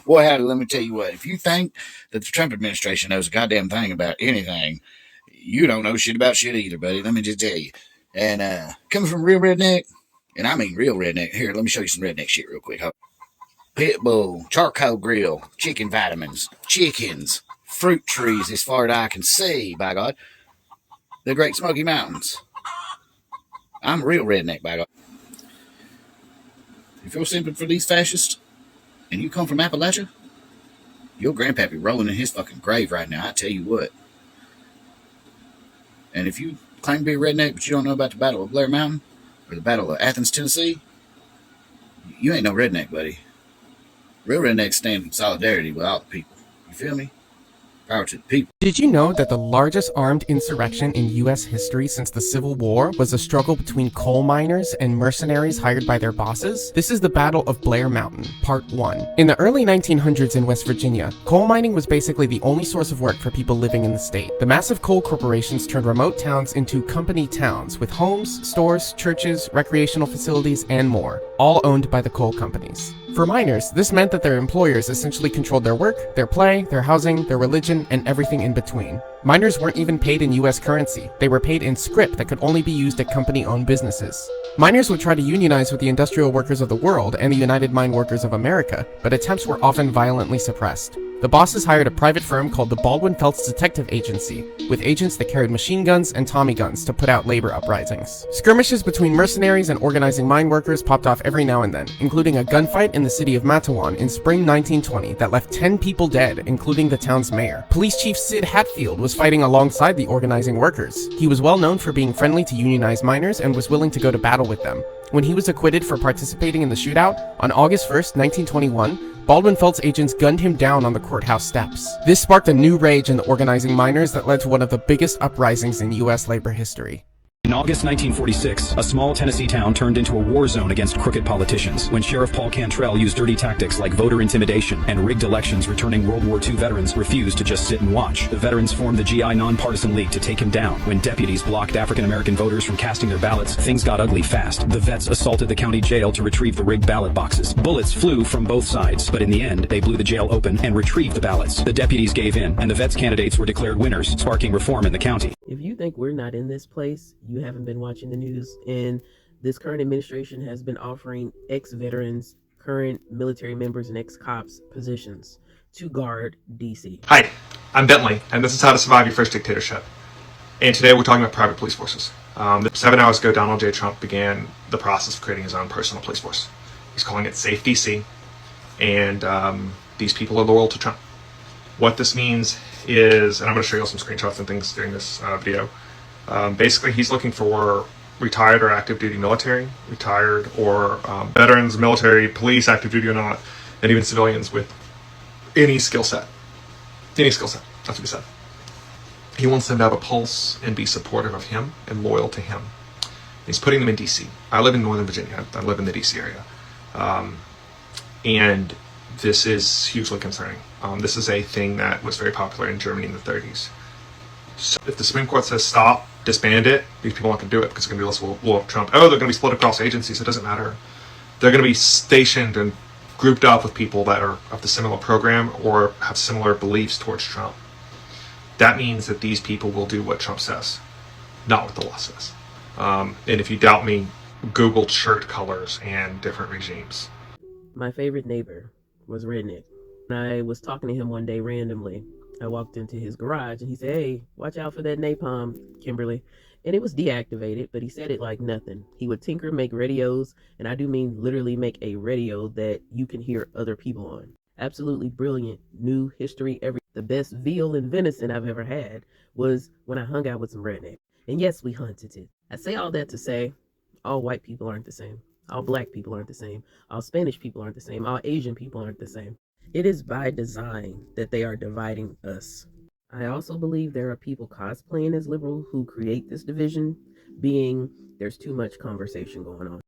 Boy, howdy, let me tell you what. If you think that the Trump administration knows a goddamn thing about anything, you don't know shit about shit either, buddy. Let me just tell you. And coming from real redneck, and I mean real redneck. Here, let me show you some redneck shit real quick. Pit bull, charcoal grill, chicken vitamins, chickens, fruit trees as far as I can see, by God. The Great Smoky Mountains. I'm a real redneck, by God. If you're simping for these fascists, and you come from Appalachia, your grandpappy rolling in his fucking grave right now, I tell you what. And if you claim to be a redneck, but you don't know about the Battle of Blair Mountain, or the Battle of Athens, Tennessee, you ain't no redneck, buddy. Real rednecks stand in solidarity with all the people. You feel me? Power to the people. Did you know that the largest armed insurrection in U.S. history since the Civil War was a struggle between coal miners and mercenaries hired by their bosses? This is the Battle of Blair Mountain, Part 1. In the early 1900s in West Virginia, coal mining was basically the only source of work for people living in the state. The massive coal corporations turned remote towns into company towns with homes, stores, churches, recreational facilities, and more, all owned by the coal companies. For miners, this meant that their employers essentially controlled their work, their play, their housing, their religion, and everything in between. Miners weren't even paid in US currency. They were paid in scrip that could only be used at company-owned businesses. Miners would try to unionize with the Industrial Workers of the World and the United Mine Workers of America, but attempts were often violently suppressed. The bosses hired a private firm called the Baldwin-Felts Detective Agency, with agents that carried machine guns and Tommy guns to put out labor uprisings. Skirmishes between mercenaries and organizing mine workers popped off every now and then, including a gunfight in the city of Matawan in spring 1920 that left 10 people dead, including the town's mayor. Police Chief Sid Hatfield was fighting alongside the organizing workers. He was well known for being friendly to unionized miners and was willing to go to battle with them. When he was acquitted for participating in the shootout, on August 1st, 1921, Baldwin-Felts agents gunned him down on the courthouse steps. This sparked a new rage in the organizing miners that led to one of the biggest uprisings in U.S. labor history. In August 1946, a small Tennessee town turned into a war zone against crooked politicians when Sheriff Paul Cantrell used dirty tactics like voter intimidation and rigged elections. Returning World War II veterans refused to just sit and watch. The veterans formed the GI Nonpartisan League to take him down. When deputies blocked African-American voters from casting their ballots, things got ugly fast. The vets assaulted the county jail to retrieve the rigged ballot boxes. Bullets flew from both sides, but in the end, they blew the jail open and retrieved the ballots. The deputies gave in, and the vets candidates were declared winners, sparking reform in the county. If you think we're not in this place, you haven't been watching the news. And this current administration has been offering ex-veterans, current military members, and ex-cops positions to guard DC. Hi, I'm Bentley, and this is How to Survive Your First Dictatorship. And today we're talking about private police forces. 7 hours ago, Donald J. Trump began the process of creating his own personal police force. He's calling it Safe DC, and these people are loyal to Trump. What this means is, and I'm going to show you all some screenshots and things during this video. Basically, he's looking for retired or active duty military, retired or veterans, military, police, active duty or not, and even civilians with any skill set. Any skill set, that's what he said. He wants them to have a pulse and be supportive of him and loyal to him. He's putting them in DC. I live in Northern Virginia. I live in the DC area. And this is hugely concerning. This is a thing that was very popular in Germany in the 30s. So if the Supreme Court says stop, disband it, these people aren't going to do it because it's going to be less will of Trump. Oh, they're going to be split across agencies. It doesn't matter. They're going to be stationed and grouped up with people that are of the similar program or have similar beliefs towards Trump. That means that these people will do what Trump says, not what the law says. And if you doubt me, Google shirt colors and different regimes. My favorite neighbor was redneck. I was talking to him one day randomly. I walked into his garage and he said, "Hey, watch out for that napalm, Kimberly." And it was deactivated, but he said it like nothing. He would tinker, make radios, and I do mean literally make a radio that you can hear other people on. Absolutely brilliant. New history, the best veal and venison I've ever had was when I hung out with some redneck. And yes, we hunted it. I say all that to say, all white people aren't the same. All black people aren't the same. All Spanish people aren't the same. All Asian people aren't the same. It is by design that they are dividing us. I also believe there are people cosplaying as liberal who create this division, being there's too much conversation going on.